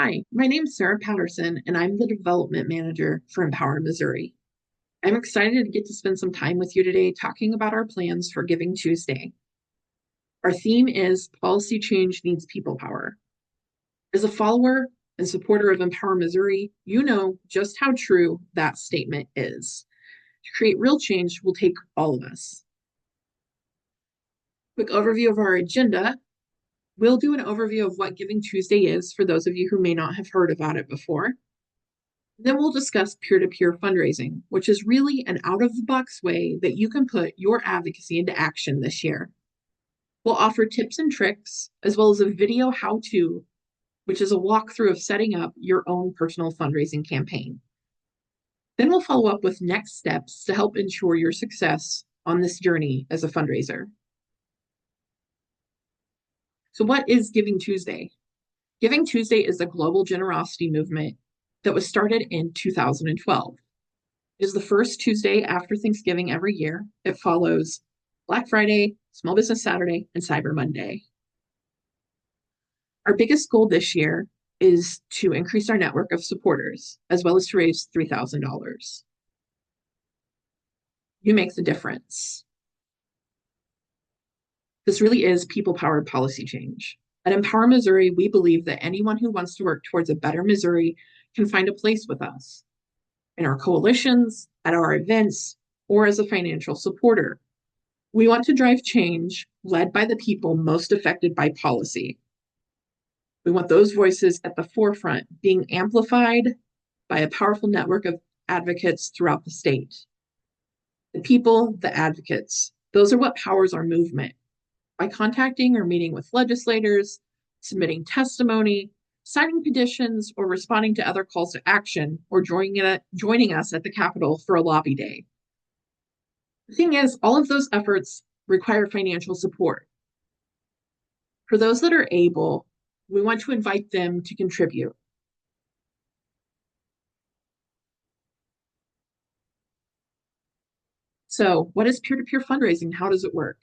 Hi, my name is Sarah Patterson, and I'm the development manager for Empower Missouri. I'm excited to get to spend some time with you today talking about our plans for Giving Tuesday. Our theme is Policy Change Needs People Power. As a follower and supporter of Empower Missouri, you know just how true that statement is. To create real change will take all of us. Quick overview of our agenda. We'll do an overview of what Giving Tuesday is for those of you who may not have heard about it before. Then we'll discuss peer-to-peer fundraising, which is really an out-of-the-box way that you can put your advocacy into action this year. We'll offer tips and tricks, as well as a video how-to, which is a walkthrough of setting up your own personal fundraising campaign. Then we'll follow up with next steps to help ensure your success on this journey as a fundraiser. So what is Giving Tuesday? Giving Tuesday is a global generosity movement that was started in 2012. It is the first Tuesday after Thanksgiving every year. It follows Black Friday, Small Business Saturday, and Cyber Monday. Our biggest goal this year is to increase our network of supporters, as well as to raise $3,000. You make the difference. This really is people-powered policy change. At Empower Missouri, we believe that anyone who wants to work towards a better Missouri can find a place with us in our coalitions, at our events, or as a financial supporter. We want to drive change led by the people most affected by policy. We want those voices at the forefront being amplified by a powerful network of advocates throughout the state. The people, the advocates, those are what powers our movement. By contacting or meeting with legislators, submitting testimony, signing petitions, or responding to other calls to action, or joining us at the Capitol for a lobby day. The thing is, all of those efforts require financial support. For those that are able, we want to invite them to contribute. So, what is peer-to-peer fundraising? How does it work?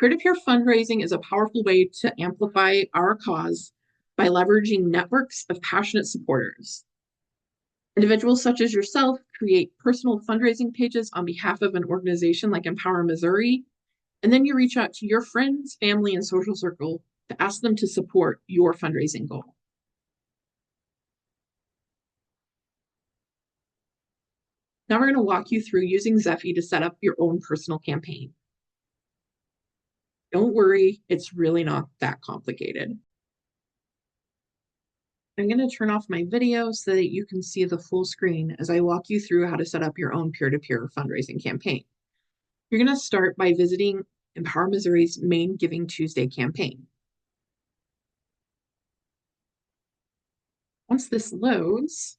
Peer-to-peer fundraising is a powerful way to amplify our cause by leveraging networks of passionate supporters. Individuals such as yourself create personal fundraising pages on behalf of an organization like Empower Missouri, and then you reach out to your friends, family, and social circle to ask them to support your fundraising goal. Now we're going to walk you through using Zeffy to set up your own personal campaign. Don't worry, it's really not that complicated. I'm going to turn off my video so that you can see the full screen as I walk you through how to set up your own peer-to-peer fundraising campaign. You're going to start by visiting Empower Missouri's main Giving Tuesday campaign. Once this loads,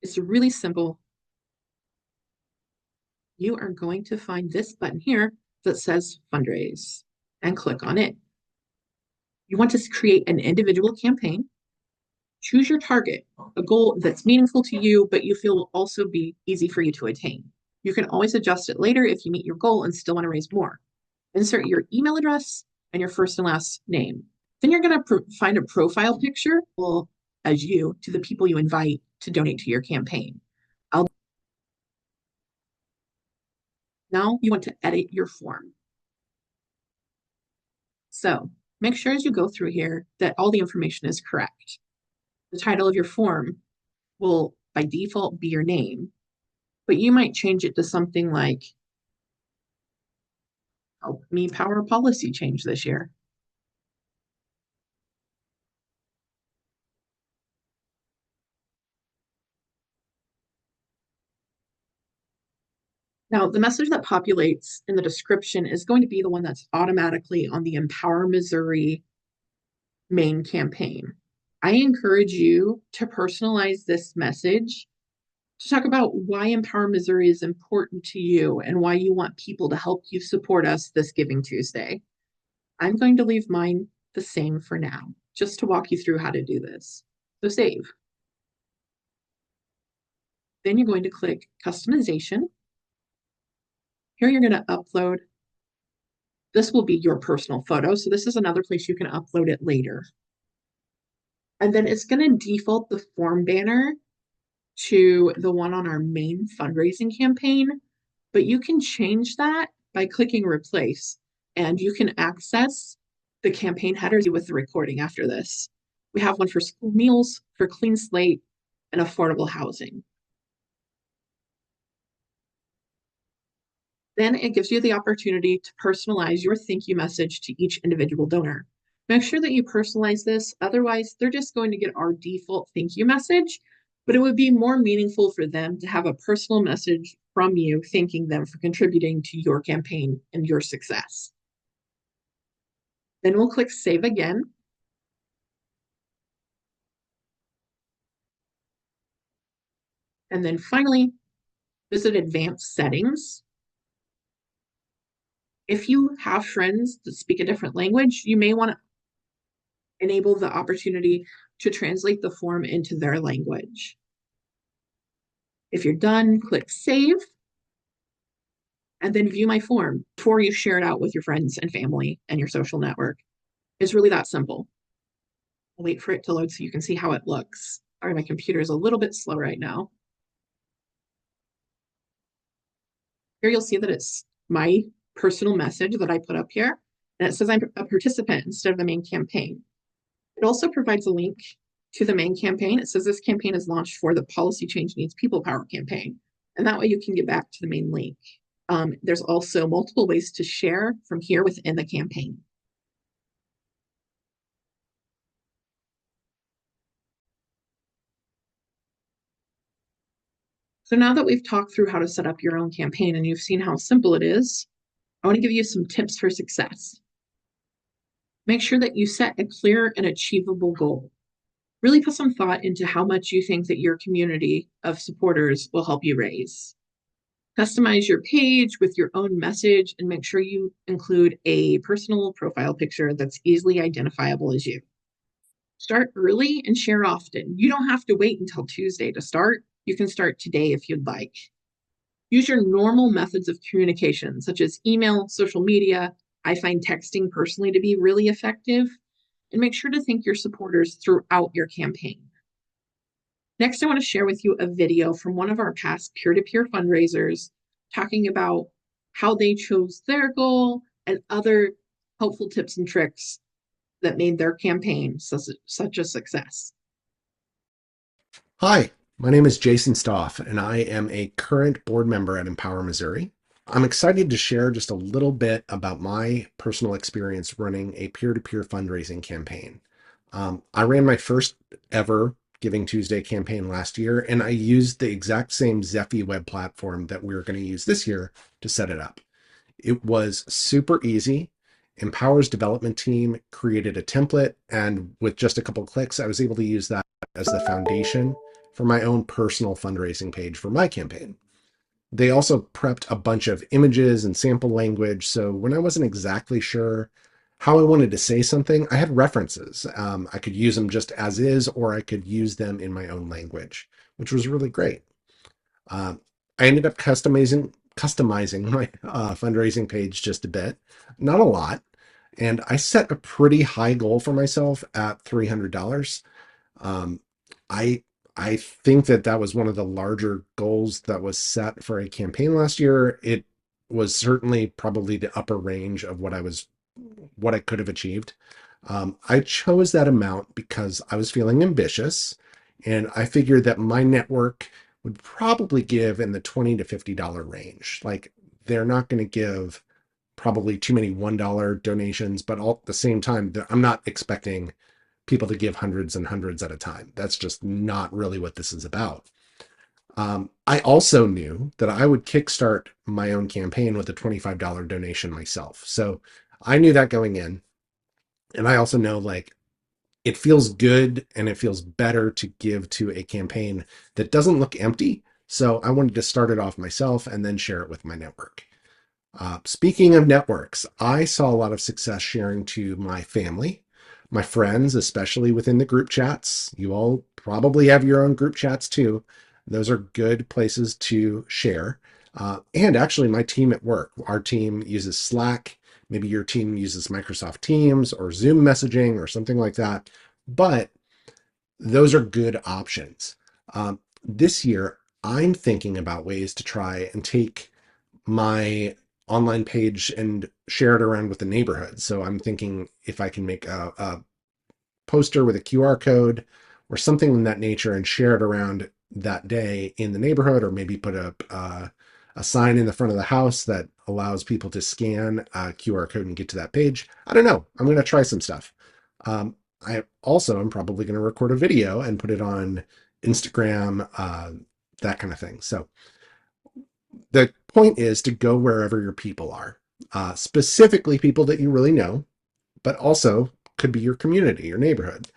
it's really simple. You are going to find this button here that says Fundraise and click on it. You want to create an individual campaign. Choose your target, a goal that's meaningful to you, but you feel will also be easy for you to attain. You can always adjust it later if you meet your goal and still want to raise more. Insert your email address and your first and last name. Then you're going to find a profile picture as you to the people you invite to donate to your campaign. Now you want to edit your form. So make sure as you go through here that all the information is correct. The title of your form will by default be your name, but you might change it to something like, help me power policy change this year. Now, the message that populates in the description is going to be the one that's automatically on the Empower Missouri main campaign. I encourage you to personalize this message to talk about why Empower Missouri is important to you and why you want people to help you support us this Giving Tuesday. I'm going to leave mine the same for now, just to walk you through how to do this. So save. Then you're going to click Customization. Here you're going to upload. This will be your personal photo, so this is another place you can upload it later. And then it's going to default the form banner to the one on our main fundraising campaign, but you can change that by clicking replace, and you can access the campaign headers with the recording after this. We have one for school meals, for clean slate, and affordable housing. Then it gives you the opportunity to personalize your thank you message to each individual donor. Make sure that you personalize this, otherwise, they're just going to get our default thank you message, but it would be more meaningful for them to have a personal message from you thanking them for contributing to your campaign and your success. Then we'll click save again. And then finally, visit advanced settings. If you have friends that speak a different language, you may want to enable the opportunity to translate the form into their language. If you're done, click save, and then view my form before you share it out with your friends and family and your social network. It's really that simple. I'll wait for it to load so you can see how it looks. Sorry, my computer is a little bit slow right now. Here you'll see that it's my personal message that I put up here, and it says I'm a participant instead of the main campaign. It also provides a link to the main campaign. It says this campaign is launched for the Policy Change Needs People Power campaign, and that way you can get back to the main link. There's also multiple ways to share from here within the campaign. So now that we've talked through how to set up your own campaign and you've seen how simple it is, I want to give you some tips for success. Make sure that you set a clear and achievable goal. Really put some thought into how much you think that your community of supporters will help you raise. Customize your page with your own message and make sure you include a personal profile picture that's easily identifiable as you. Start early and share often. You don't have to wait until Tuesday to start. You can start today if you'd like. Use your normal methods of communication, such as email, social media. I find texting personally to be really effective. And make sure to thank your supporters throughout your campaign. Next, I want to share with you a video from one of our past peer-to-peer fundraisers talking about how they chose their goal and other helpful tips and tricks that made their campaign such a success. Hi, my name is Jason Stoff, and I am a current board member at Empower Missouri. I'm excited to share just a little bit about my personal experience running a peer-to-peer fundraising campaign. I ran my first ever Giving Tuesday campaign last year, and I used the exact same Zephy web platform that we're going to use this year to set it up. It was super easy. Empower's development team created a template, and with just a couple of clicks, I was able to use that as the foundation for my own personal fundraising page for my campaign. They also prepped a bunch of images and sample language, so when I wasn't exactly sure how I wanted to say something, I had references. I could use them just as is, or I could use them in my own language, which was really great. I ended up customizing my fundraising page just a bit, not a lot, and I set a pretty high goal for myself at $300. Um, I I think that that was one of the larger goals that was set for a campaign last year. It was certainly probably the upper range of what I could have achieved. I chose that amount because I was feeling ambitious, and I figured that my network would probably give in the $20 to $50 range. Like, they're not going to give probably too many $1 donations, but all at the same time, I'm not expecting people to give hundreds and hundreds at a time. That's just not really what this is about. I also knew that I would kickstart my own campaign with a $25 donation myself. So I knew that going in. And I also know, like, it feels good and it feels better to give to a campaign that doesn't look empty. So I wanted to start it off myself and then share it with my network. Speaking of networks, I saw a lot of success sharing to my family, my friends, especially within the group chats. You all probably have your own group chats too. Those are good places to share. And actually, my team at work, our team uses Slack. Maybe your team uses Microsoft Teams or Zoom messaging or something like that. But those are good options. This year, I'm thinking about ways to try and take my online page and share it around with the neighborhood. So I'm thinking if I can make a poster with a QR code or something in that nature and share it around that day in the neighborhood, or maybe put a sign in the front of the house that allows people to scan a QR code and get to that page. I don't know. I'm going to try some stuff. Um, I also am probably going to record a video and put it on Instagram, that kind of thing. So the point is to go wherever your people are, specifically people that you really know, but also could be your community, your neighborhood.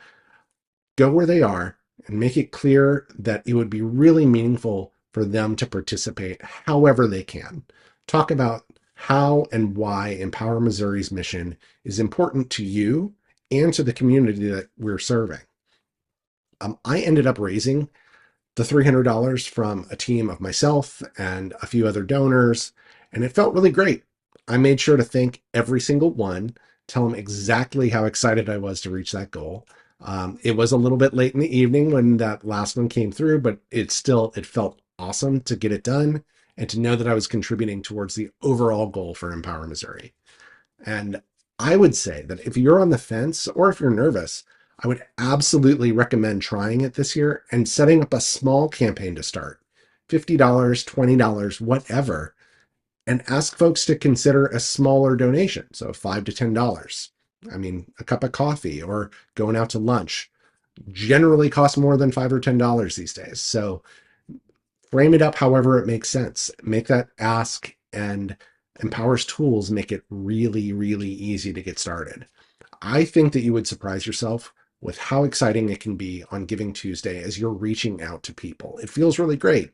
Go where they are and make it clear that it would be really meaningful for them to participate however they can. Talk about how and why Empower Missouri's mission is important to you and to the community that we're serving. I ended up raising the $300 from a team of myself and a few other donors, and it felt really great. I made sure to thank every single one, tell them exactly how excited I was to reach that goal. It was a little bit late in the evening when that last one came through, but it felt awesome to get it done and to know that I was contributing towards the overall goal for Empower Missouri. And I would say that if you're on the fence or if you're nervous, I would absolutely recommend trying it this year and setting up a small campaign to start. $50, $20, whatever, and ask folks to consider a smaller donation. So $5 to $10. I mean, a cup of coffee or going out to lunch generally costs more than $5 or $10 these days. So frame it up however it makes sense. Make that ask, and Empower's tools make it really, really easy to get started. I think that you would surprise yourself with how exciting it can be on Giving Tuesday as you're reaching out to people. It feels really great,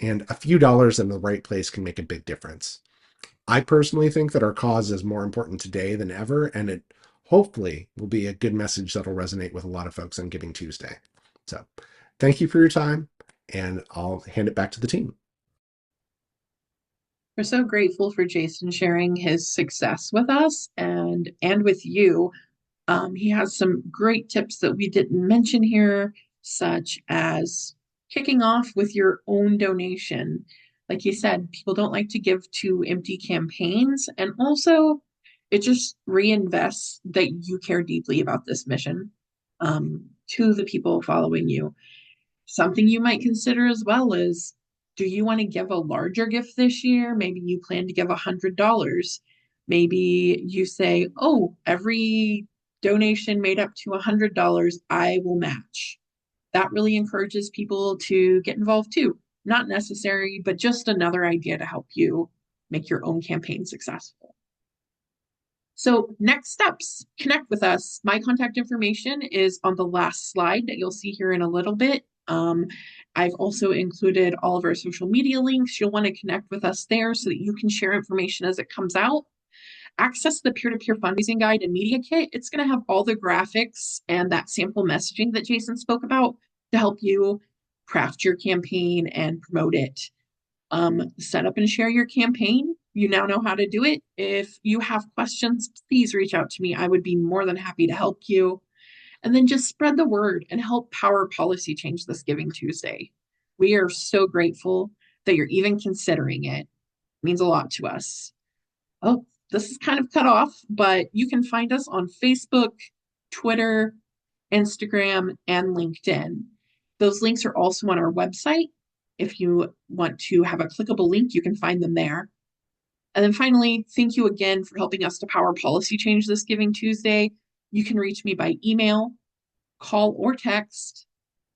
and a few dollars in the right place can make a big difference. I personally think that our cause is more important today than ever, and it hopefully will be a good message that'll resonate with a lot of folks on Giving Tuesday. So thank you for your time, and I'll hand it back to the team. We're so grateful for Jason sharing his success with us and with you. He has some great tips that we didn't mention here, such as kicking off with your own donation. Like he said, people don't like to give to empty campaigns. And also, it just reinvests that you care deeply about this mission to the people following you. Something you might consider as well is, do you want to give a larger gift this year? Maybe you plan to give $100. Maybe you say, oh, every donation made up to $100, I will match. That really encourages people to get involved too. Not necessary, but just another idea to help you make your own campaign successful. So, next steps, connect with us. My contact information is on the last slide that you'll see here in a little bit. I've also included all of our social media links. You'll want to connect with us there so that you can share information as it comes out. Access the peer-to-peer fundraising guide and media kit. It's going to have all the graphics and that sample messaging that Jason spoke about to help you craft your campaign and promote it. Set up and share your campaign. You now know how to do it. If you have questions, please reach out to me. I would be more than happy to help you. And then just spread the word and help power policy change this Giving Tuesday. We are so grateful that you're even considering it. It means a lot to us. Oh, this is kind of cut off, but you can find us on Facebook, Twitter, Instagram, and LinkedIn. Those links are also on our website. If you want to have a clickable link, you can find them there. And then finally, thank you again for helping us to power policy change this Giving Tuesday. You can reach me by email, call, or text,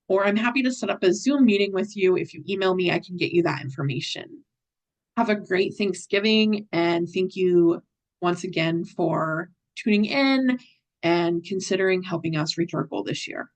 or I'm happy to set up a Zoom meeting with you. If you email me, I can get you that information. Have a great Thanksgiving, and thank you once again for tuning in and considering helping us reach our goal this year.